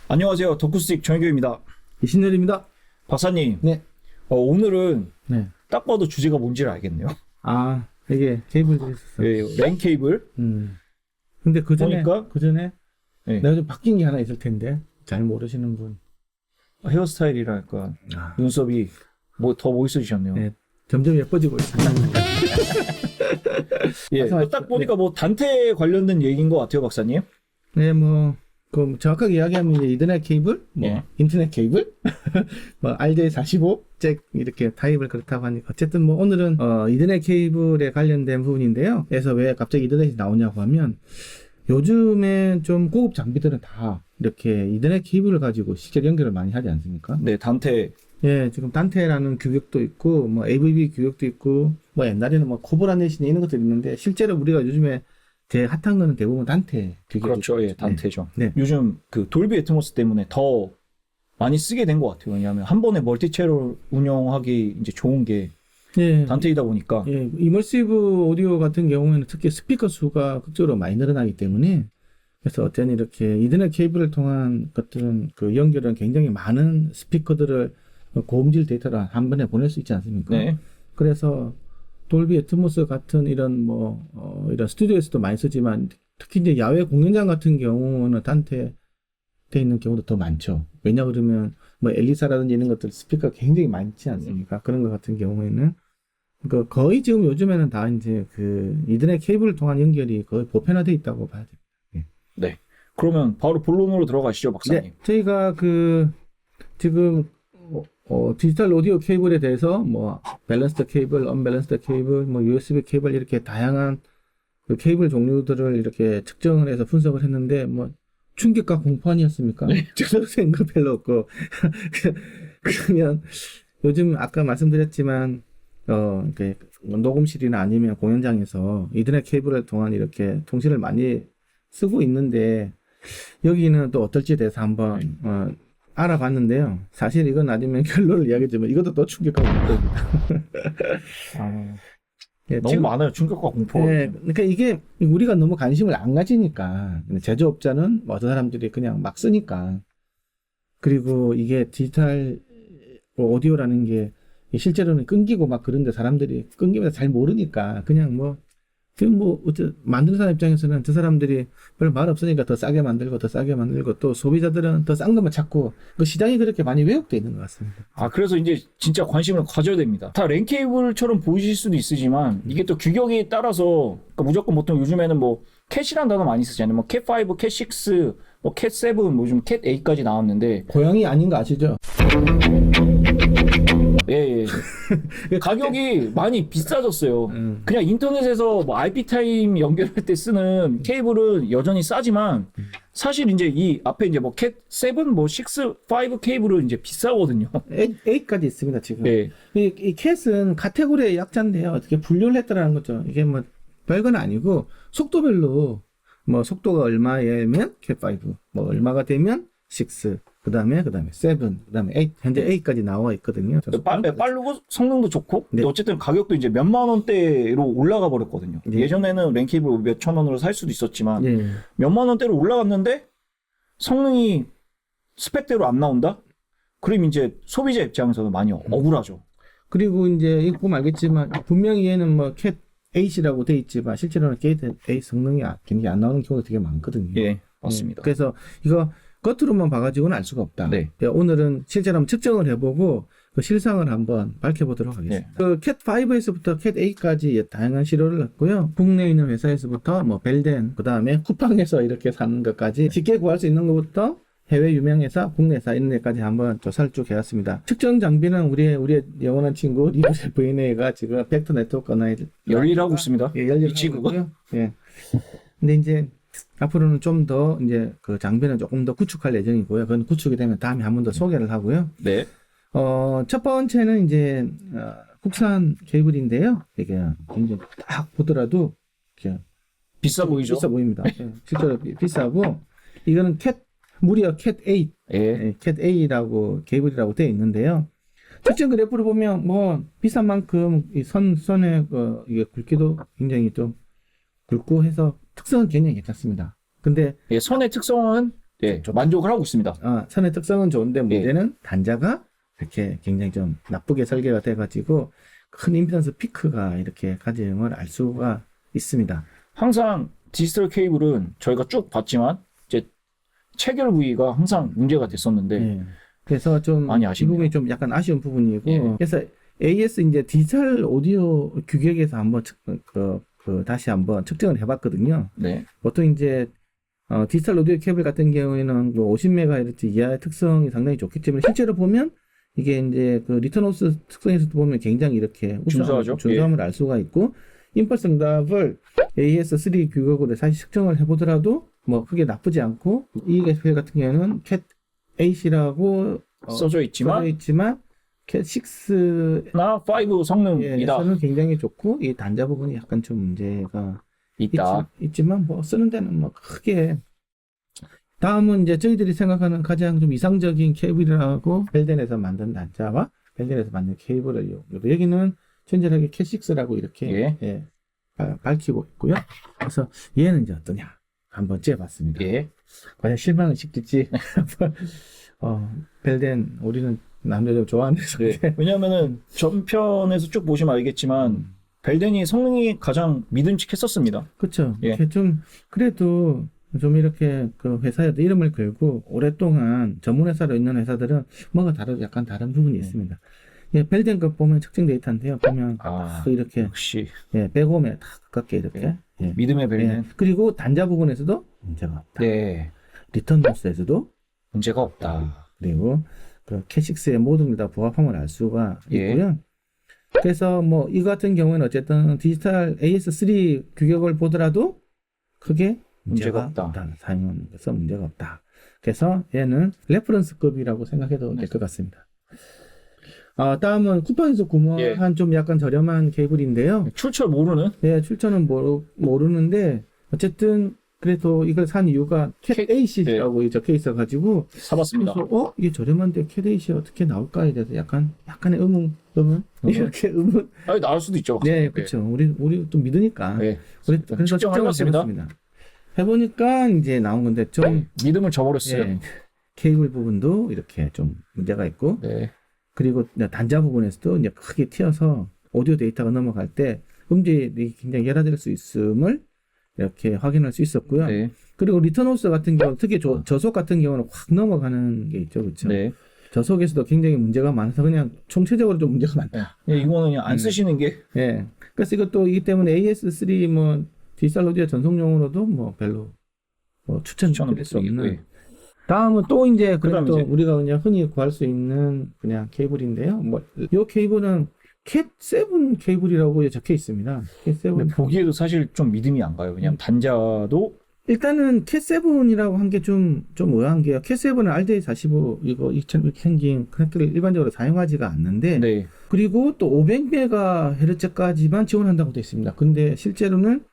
안녕하세요. 덕후스틱 정혜교입니다. 이신열입니다. 박사님, 네. 오늘은 네. 딱 봐도 주제가 뭔지를 알겠네요. 아, 이게 케이블들이 있었어. 예, 랜 케이블. 근데 그 전에, 보니까? 네. 내가 좀 바뀐 게 하나 있을 텐데, 잘 모르시는 분. 헤어스타일이랄까, 눈썹이 더 멋있어지셨네요. 네. 점점 예뻐지고 있습니다. 예, 딱 보니까 뭐 단테 관련된 얘기인 것 같아요, 박사님. 네, 정확하게 이야기하면 이제 이더넷 케이블, 예. 인터넷 케이블, RJ45, 잭, 이렇게 타입을 그렇다고 하니까. 어쨌든 오늘은, 이더넷 케이블에 관련된 부분인데요. 그래서 왜 갑자기 이더넷이 나오냐고 하면, 요즘에 좀 고급 장비들은 다 이렇게 이더넷 케이블을 가지고 실제 연결을 많이 하지 않습니까? 네, 단테. 예, 지금 단테라는 규격도 있고, AVB 규격도 있고, 옛날에는 코브라넷이나 이런 것들이 있는데, 실제로 우리가 요즘에 핫한 거는 대부분 단테 규격. 그렇죠. 예, 단테죠. 네. 요즘 그 돌비 애트모스 때문에 더 많이 쓰게 된 것 같아요. 왜냐하면 한 번에 멀티 채널 운영하기 이제 좋은 게 예. 단테이다 보니까. 예, 이머시브 오디오 같은 경우에는 특히 스피커 수가 극적으로 많이 늘어나기 때문에, 그래서 어쨌든 이렇게 이더넷 케이블을 통한 것들은 그 연결은 굉장히 많은 스피커들을 고음질 데이터를 한 번에 보낼 수 있지 않습니까? 네. 그래서 돌비 애트모스 같은 이런 이런 스튜디오에서도 많이 쓰지만 특히 이제 야외 공연장 같은 경우는 단테 돼 있는 경우도 더 많죠. 왜냐 그러면 엘리사라든지 이런 것들 스피커가 굉장히 많지 않습니까? 그런 것 같은 경우에는 거의 지금 요즘에는 다 이제 그 이더넷 케이블을 통한 연결이 거의 보편화되어 있다고 봐야 됩니다. 예. 네. 그러면 바로 본론으로 들어가시죠, 박사님. 네, 저희가 지금 디지털 오디오 케이블에 대해서 밸런스드 케이블, 언밸런스드 케이블, USB 케이블 이렇게 다양한 그 케이블 종류들을 이렇게 측정을 해서 분석을 했는데 충격과 공포 아니었습니까? 네. 저도 생각 별로 없고 그러면 요즘 아까 말씀드렸지만 이렇게 녹음실이나 아니면 공연장에서 이더넷 케이블을 통한 이렇게 통신을 많이 쓰고 있는데 여기는 또 어떨지에 대해서 한번 알아봤는데요. 사실 이건 나중에 결론을 이야기하지만 이것도 또 충격과 공포입니다. 너무 지금, 많아요. 충격과 공포가. 네, 그러니까 이게 우리가 너무 관심을 안 가지니까 제조업자는 어떤 사람들이 그냥 막 쓰니까 그리고 이게 디지털 오디오라는 게 실제로는 끊기고 막 그런데 사람들이 끊기면서 잘 모르니까 그냥 만드는 사람 입장에서는 저 사람들이 별로 말 없으니까 더 싸게 만들고 또 소비자들은 더 싼 것만 찾고 그 시장이 그렇게 많이 왜곡되어 있는 것 같습니다. 그래서 이제 진짜 관심을 가져야 됩니다. 다 랜 케이블처럼 보이실 수도 있으지만 이게 또 규격에 따라서 그러니까 무조건 보통 요즘에는 캣이라는 단어 많이 쓰잖아요. 캣5, 캣6, 캣7, 요즘 캣8까지 나왔는데 고양이 아닌 거 아시죠? 예. 가격이 많이 비싸졌어요. 그냥 인터넷에서 IP 타임 연결할 때 쓰는 케이블은 여전히 싸지만 사실 이제 이 앞에 이제 캣7, 6, 5 케이블은 이제 비싸거든요. 8까지 있습니다, 지금. 네. 이 캣은 카테고리의 약자인데요. 어떻게 분류를 했다라는 거죠. 이게 별건 아니고 속도별로 속도가 얼마면 캣5, 얼마가 되면 6, 그 다음에 7, 그 다음에 8, 현재 8까지 나와 있거든요. 빠르고 성능도 좋고, 네. 어쨌든 가격도 이제 몇만 원대로 올라가 버렸거든요. 네. 예전에는 랜케이블 몇천 원으로 살 수도 있었지만, 네. 몇만 원대로 올라갔는데, 성능이 스펙대로 안 나온다? 그럼 이제 소비자 입장에서도 많이 억울하죠. 그리고 이제 이거 보면 알겠지만, 분명히 얘는 캣 8이라고 돼 있지만, 실제로는 캣 8 성능이 굉장히 안 나오는 경우가 되게 많거든요. 예, 맞습니다. 그래서 이거 겉으로만 봐가지고는 알 수가 없다. 네. 오늘은 실제로 한번 측정을 해보고 그 실상을 한번 밝혀보도록 하겠습니다. 네. 캣5에서부터 캣8까지 다양한 시료를 했고요. 국내에 있는 회사에서부터 벨덴, 그 다음에 쿠팡에서 이렇게 사는 것까지 쉽게 구할 수 있는 것부터 해외 유명 회사, 국내 회사 이런 데까지 한번 조사를 쭉 해왔습니다. 측정 장비는 우리의 영원한 친구 리버셀 VNA가 지금 벡터 네트워크 열일하고 있습니다. 예, 열일하고 이 친구가. 있고요. 예. 근데 이제 앞으로는 좀 더 이제 그 장비는 조금 더 구축할 예정이고요. 그건 구축이 되면 다음에 한 번 더 소개를 하고요. 네. 첫 번째는 이제 국산 케이블인데요. 이게 굉장히 딱 보더라도 이렇게 비싸 보이죠? 비싸 보입니다. 예, 실제로 비싸고 이거는 무려 캣8, 예. 캣8라고 케이블이라고 되어 있는데요. 측정 그래프를 보면 비싼 만큼 이 선에 이게 굵기도 굉장히 좀 굵고 해서 특성은 굉장히 괜찮습니다. 근데 예, 선의 특성은 예, 만족을 하고 있습니다. 선의 특성은 좋은데 문제는 단자가 이렇게 굉장히 좀 나쁘게 설계가 돼가지고 큰 임피던스 피크가 이렇게 가짐을 알 수가 있습니다. 항상 디지털 케이블은 저희가 쭉 봤지만 이제 체결 부위가 항상 문제가 됐었는데 예. 그래서 좀 많이 이 아쉽네요. 부분이 좀 약간 아쉬운 부분이고 예. 그래서 AS 이제 디지털 오디오 규격에서 한번 다시 한번 측정을 해봤거든요. 네. 보통 이제 디지털 오디오 케이블 같은 경우에는 50MHz 이하의 특성이 상당히 좋기 때문에 실제로 보면 이게 이제 그 리턴 로스 특성에서도 보면 굉장히 이렇게 준수하죠. 준수함을 알 수가 있고 임펄스 응답을 AS3 규격으로 사실 측정을 해보더라도 뭐 크게 나쁘지 않고 이 계열 같은 경우는 cat8이라고 써져 있지만 cat6 나 5 성능이다. 에서는 굉장히 좋고 이 단자 부분이 약간 좀 문제가 있다. 있지만 뭐 쓰는 데는 뭐 크게. 다음은 이제 저희들이 생각하는 가장 좀 이상적인 케이블이라고 벨덴에서 만든 단자와 벨덴에서 만든 케이블을 이용해요. 여기는 천절하게 캣6라고 이렇게 예. 밝히고 있고요. 그래서 얘는 이제 어떠냐 한번 째봤습니다. 예. 과연 실망을 시킬지. 벨덴 우리는 남자들 좋아하는 회사인데. 네. 왜냐면은 전편에서 쭉 보시면 알겠지만 벨덴이 성능이 가장 믿음직했었습니다. 그렇죠. 예. 이렇게 좀 그래도 좀 이렇게 그 회사에도 이름을 걸고 오랫동안 전문 회사로 있는 회사들은 뭔가 약간 다른 부분이 있습니다. 예, 벨덴 거 보면 측정 데이터인데요. 보면 이렇게 역시 백옴에 다 가깝게 이렇게 믿음의 벨덴. 예. 그리고 단자 부분에서도 문제가 없다. 네. 리턴 로스에서도 문제가 없다. 그리고 그 캣6의 모든 걸 다 부합함을 알 수가 예. 있고요. 그래서 뭐 이 같은 경우에는 어쨌든 디지털 AS3 규격을 보더라도 크게 문제가 없다. 사용해서 문제가 없다. 그래서 얘는 레퍼런스급이라고 생각해도 될 것 같습니다. 다음은 쿠팡에서 구매한 좀 약간 저렴한 케이블인데요. 출처 모르는? 네, 출처는 모르는데 어쨌든 그래도 이걸 산 이유가 캣8이라고 적혀 있어가지고 사봤습니다. 그래서 이게 저렴한데 캣8이 어떻게 나올까에 대해서 약간의 의문 이렇게 의문. 나올 수도 있죠. 네, 그렇죠. 우리 또 믿으니까. 네. 그래서 측정해봤습니다. 해보니까 이제 나온 건데 좀 믿음을 저버렸어요. 예, 케이블 부분도 이렇게 좀 문제가 있고, 네. 그리고 단자 부분에서도 이제 크게 튀어서 오디오 데이터가 넘어갈 때 음질이 굉장히 열화될 수 있음을 이렇게 확인할 수 있었고요. 네. 그리고 리턴 호스 같은 경우, 특히 저속 같은 경우는 확 넘어가는 게 있죠, 그렇죠? 네. 저속에서도 굉장히 문제가 많아서 그냥 총체적으로 좀 문제가 많다. 네. 이거는 그냥 안 쓰시는 게. 예. 그래서 이것도 이기 때문에 AS3 뭐 디지털 오디오 전송용으로도 뭐 별로 추천드릴 수 없는. 네. 다음은 또 이제 그다음 또 이제 우리가 그냥 흔히 구할 수 있는 그냥 케이블인데요. 이 케이블은 캣7 케이블이라고 적혀 있습니다. 캣7. 보기에도 사실 좀 믿음이 안 가요. 그냥 단자도 일단은 캣7이라고 한 게 좀 의아한 게요. 캣7은 RJ45 이거 2000 생긴 커넥터를 일반적으로 사용하지가 않는데, 네. 그리고 또 500MHz까지만 지원한다고 되어 있습니다. 근데 실제로는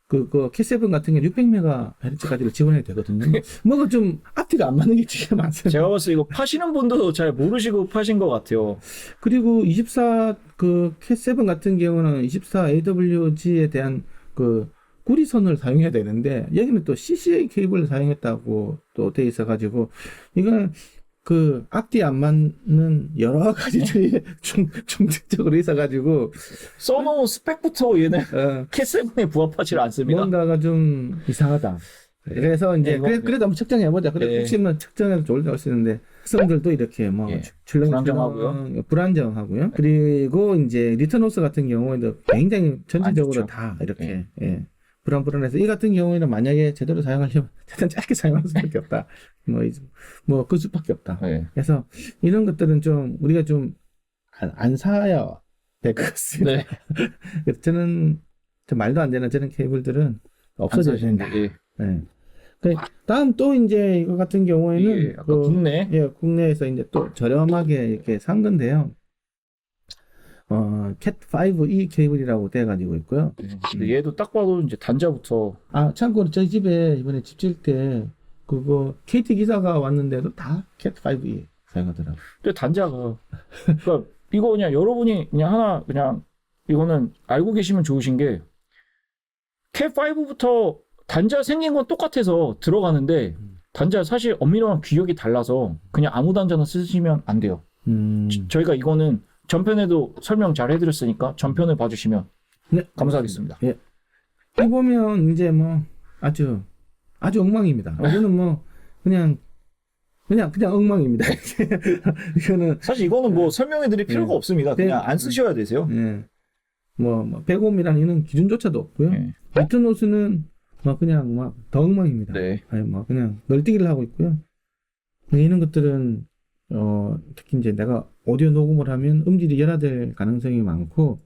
그 캣7 같은 경우 600MHz까지를 지원해야 되거든요. 뭐가 좀 앞뒤가 안 맞는 게 되게 많습니다. 제가 봤을 때 이거 파시는 분도 잘 모르시고 파신 것 같아요. 그리고 24 그 캣7 같은 경우는 24 AWG에 대한 그 구리선을 사용해야 되는데 여기는 또 CCA 케이블을 사용했다고 또 돼 있어가지고 이건 그 앞뒤 안 맞는 여러 가지들이 총체적으로 있어가지고 써놓은 스펙부터 얘는 캣7에 부합하지 않습니다. 뭔가가 좀 이상하다. 그래서 이제 네, 그래도 한번 측정해보자. 그래 네. 혹시나 측정해서 좋을 때 할 수 있는데 특성들도 이렇게 뭐 불안정하고요. 그리고 이제 리턴 호스 같은 경우에도 굉장히 전체적으로 다 이렇게 불안해서 이 같은 경우에는 만약에 제대로 사용하려면 최대한 짧게 사용할 수밖에 없다. 뭐 그 수밖에 없다. 네. 그래서 이런 것들은 좀 우리가 좀 안 사야 될 것 같습니다. 네. 그래서 저는 좀 말도 안 되는 저런 케이블들은 없어져야 된다. 예. 네. 다음 또 이제 이거 같은 경우에는 아까 국내 국내에서 이제 또 저렴하게 이렇게 산 건데요. 캣5E 케이블이라고 돼가지고 있고요. 근데 얘도 딱 봐도 이제 단자부터. 참고로 저희 집에 이번에 집 질 때 그거 KT 기사가 왔는데도 다 캣5E 사용하더라고요. 근데 단자가 그러니까 이거 그냥 여러분이 그냥 이거는 알고 계시면 좋으신 게 캣5부터 단자 생긴 건 똑같아서 들어가는데 단자 사실 엄밀한 규격이 달라서 그냥 아무 단자나 쓰시면 안 돼요. 저희가 이거는 전편에도 설명 잘 해드렸으니까 전편을 봐주시면 네. 감사하겠습니다. 예. 이 보면 이제 뭐 아주 엉망입니다. 이거는 뭐 그냥 엉망입니다. 이거는 사실 이거는 뭐 설명해드릴 필요가 없습니다. 그냥 안 쓰셔야 되세요. 예. 뭐 105mm라는 이런 기준조차도 없고요. 예. 비트노스는 뭐 그냥 막 더 엉망입니다. 네. 아니 뭐 그냥 널뛰기를 하고 있고요. 이런 것들은 특히 이제 내가 오디오 녹음을 하면 음질이 열화될 가능성이 많고,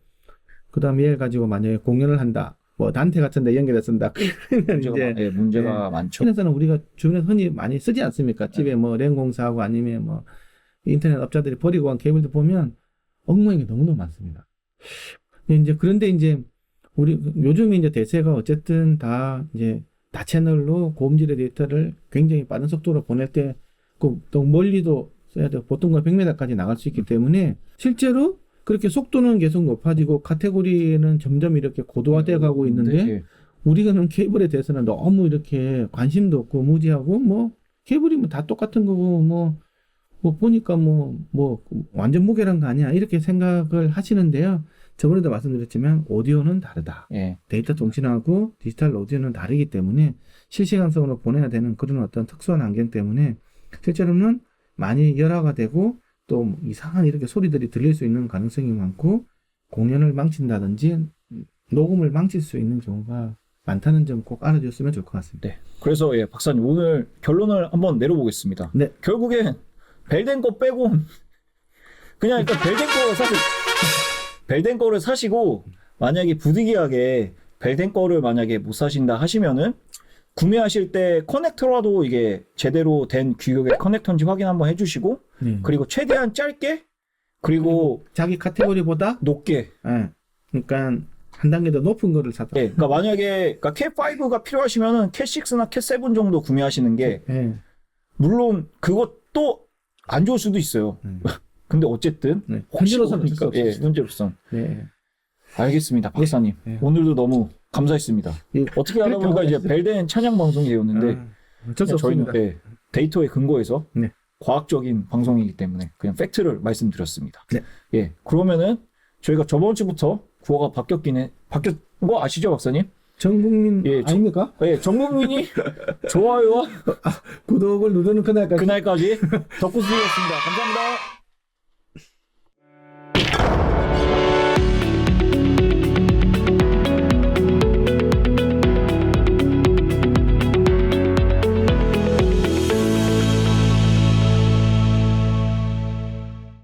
그다음에 얘를 가지고 만약에 공연을 한다, 뭐 단테 같은 데 연결해 쓴다, 그러면 이제 문제가 많죠. 인터넷에는 우리가 주변에 흔히 많이 쓰지 않습니까? 집에 뭐 랜공사하고 아니면 뭐 인터넷 업자들이 버리고 간 케이블도 보면 엉망이 너무너무 많습니다. 그런데 이제 우리 요즘 이제 대세가 어쨌든 다 이제 다채널로 고음질의 데이터를 굉장히 빠른 속도로 보낼 때 또 멀리도 써야 되고 보통 100m까지 나갈 수 있기 때문에 실제로 그렇게 속도는 계속 높아지고 카테고리는 점점 이렇게 고도화되어 가고 있는데, 우리가는 케이블에 대해서는 너무 이렇게 관심도 없고 무지하고, 뭐 케이블이 뭐 다 똑같은 거고 뭐 보니까 뭐 완전 무게란 거 아니야 이렇게 생각을 하시는데요. 저번에도 말씀드렸지만 오디오는 다르다. 예. 데이터 통신하고 디지털 오디오는 다르기 때문에 실시간성으로 보내야 되는 그런 어떤 특수한 환경 때문에 실제로는 많이 열화가 되고 또 이상한 이렇게 소리들이 들릴 수 있는 가능성이 많고, 공연을 망친다든지 녹음을 망칠 수 있는 경우가 많다는 점 꼭 알아주셨으면 좋을 것 같습니다. 네. 그래서 박사님 오늘 결론을 한번 내려보겠습니다. 네. 결국엔 벨덴 거 빼고 그냥 일단 벨덴 거를 사시고, 만약에 부득이하게 벨덴 거를 만약에 못 사신다 하시면은 구매하실 때 커넥터라도 이게 제대로 된 규격의 커넥터인지 확인 한번 해주시고, 그리고 최대한 짧게, 그리고 자기 카테고리보다 높게. 예. 그러니까 한 단계 더 높은 거를 샀다. 예. 그러니까 만약에 캣5가 필요하시면은 캣6나 캣7 정도 구매하시는 게, 예. 물론 그것도 안 좋을 수도 있어요. 근데 어쨌든 혹시 현재로서는 모르니까, 어쩔 수 없어요. 현재로선. 네. 알겠습니다, 박사님. 네. 오늘도 너무 감사했습니다. 어떻게 하다 보니까 이제 벨덴 찬양 방송이 되었는데, 어쩔 수 저희는 없습니다. 데이터에 근거해서 네. 과학적인 방송이기 때문에 그냥 팩트를 말씀드렸습니다. 네. 예, 그러면은 저희가 저번 주부터 구호가 바뀌었 거 아시죠, 박사님? 전 국민 아닙니까? 예, 전 국민이 좋아요와 구독을 누르는 그날까지 그날까지 덕후수였습니다. 감사합니다.